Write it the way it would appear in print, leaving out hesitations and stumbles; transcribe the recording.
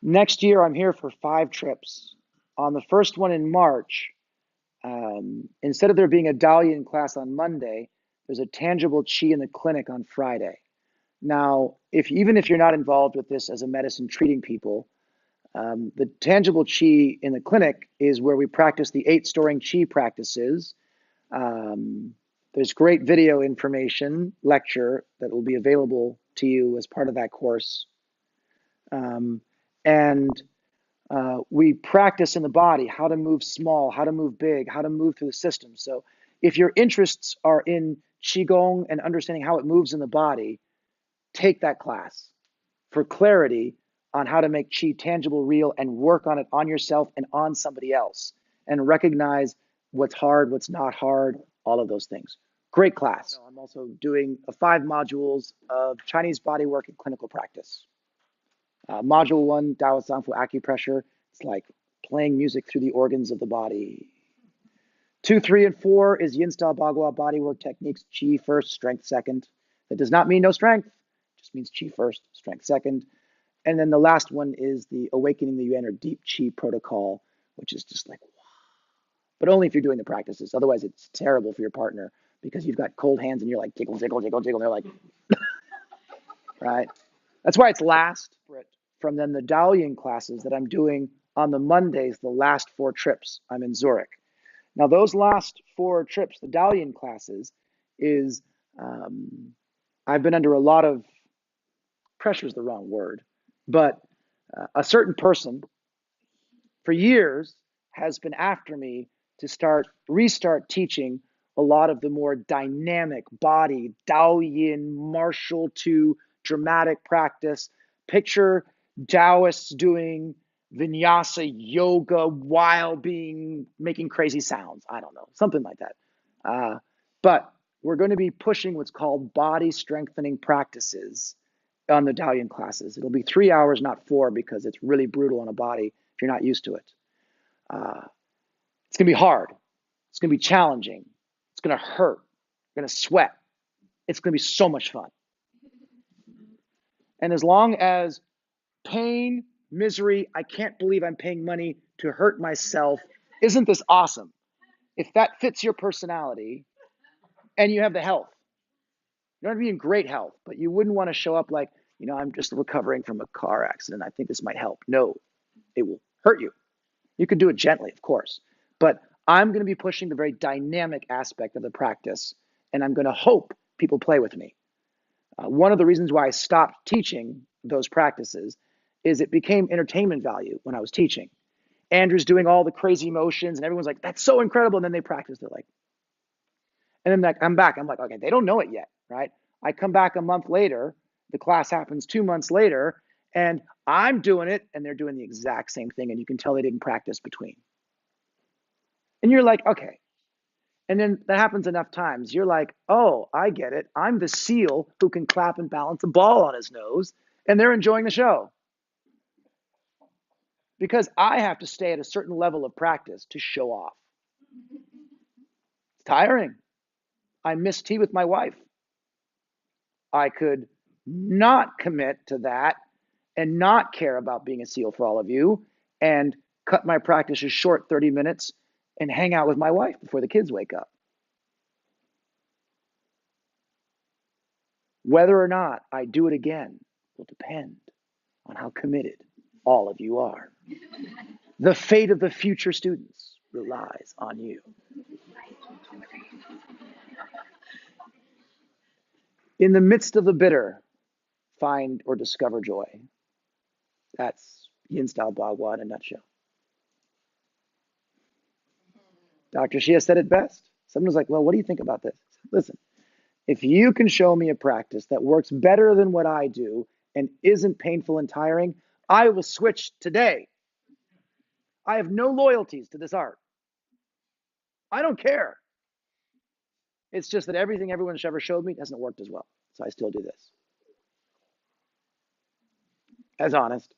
Next year, I'm here for 5 trips. On the first one in March, instead of there being a Dalian class on Monday, there's a tangible chi in the clinic on Friday. Now, even if you're not involved with this as a medicine treating people, the tangible chi in the clinic is where we practice the 8 storing chi practices. There's great video information lecture that will be available to you as part of that course. And we practice in the body how to move small, how to move big, how to move through the system. So if your interests are in Qigong and understanding how it moves in the body, take that class for clarity on how to make Qi tangible, real, and work on it on yourself and on somebody else, and recognize what's hard, what's not hard, all of those things. Great class. I'm also doing 5 modules of Chinese bodywork and clinical practice. Module 1, Dao Zangfu acupressure. It's like playing music through the organs of the body. 2, 3, and 4 is Yin style Bagua bodywork techniques. Qi first, strength second. That does not mean no strength. It just means Qi first, strength second. And then the last one is the Awakening the Yuan or Deep Qi protocol, which is just like, wow. But only if you're doing the practices. Otherwise, it's terrible for your partner because you've got cold hands and you're like jiggle, jiggle, jiggle, jiggle. And they're like, right? That's why it's last. From then the Dalian classes that I'm doing on the Mondays, the last 4 trips, I'm in Zurich. Now, those last 4 trips, the Dalian classes, is I've been under a lot of pressure is the wrong word, but a certain person for years has been after me to restart teaching a lot of the more dynamic body, Daoyin, martial to dramatic practice. Picture Taoists doing vinyasa yoga while making crazy sounds. I don't know, something like that. But we're going to be pushing what's called body strengthening practices on the Dalian classes. It'll be 3 hours, not 4, because it's really brutal on a body if you're not used to it. It's going to be hard. It's going to be challenging. It's going to hurt. You're going to sweat. It's going to be so much fun. And as long as pain, misery, I can't believe I'm paying money to hurt myself, isn't this awesome? If that fits your personality and you have the health, you don't have to be in great health, but you wouldn't want to show up like, I'm just recovering from a car accident. I think this might help. No, it will hurt you. You can do it gently, of course, but I'm going to be pushing the very dynamic aspect of the practice, and I'm going to hope people play with me. One of the reasons why I stopped teaching those practices is it became entertainment value when I was teaching. Andrew's doing all the crazy motions, and everyone's like, that's so incredible. And then they practice. They're like, and then I'm back. I'm like, okay, they don't know it yet, right? I come back a month later. The class happens 2 months later, and I'm doing it, and they're doing the exact same thing, and you can tell they didn't practice between. And you're like, okay. And then that happens enough times. You're like, oh, I get it. I'm the seal who can clap and balance a ball on his nose, and they're enjoying the show. Because I have to stay at a certain level of practice to show off. It's tiring. I miss tea with my wife. I could not commit to that and not care about being a seal for all of you and cut my practices short 30 minutes and hang out with my wife before the kids wake up. Whether or not I do it again will depend on how committed all of you are. The fate of the future students relies on you. In the midst of the bitter, find or discover joy. That's Yin style Bagua in a nutshell. Dr. Shia said it best. Someone was like, well, what do you think about this? Listen, if you can show me a practice that works better than what I do and isn't painful and tiring, I will switch today. I have no loyalties to this art. I don't care. It's just that everything everyone's ever showed me hasn't worked as well. So I still do this. As honest.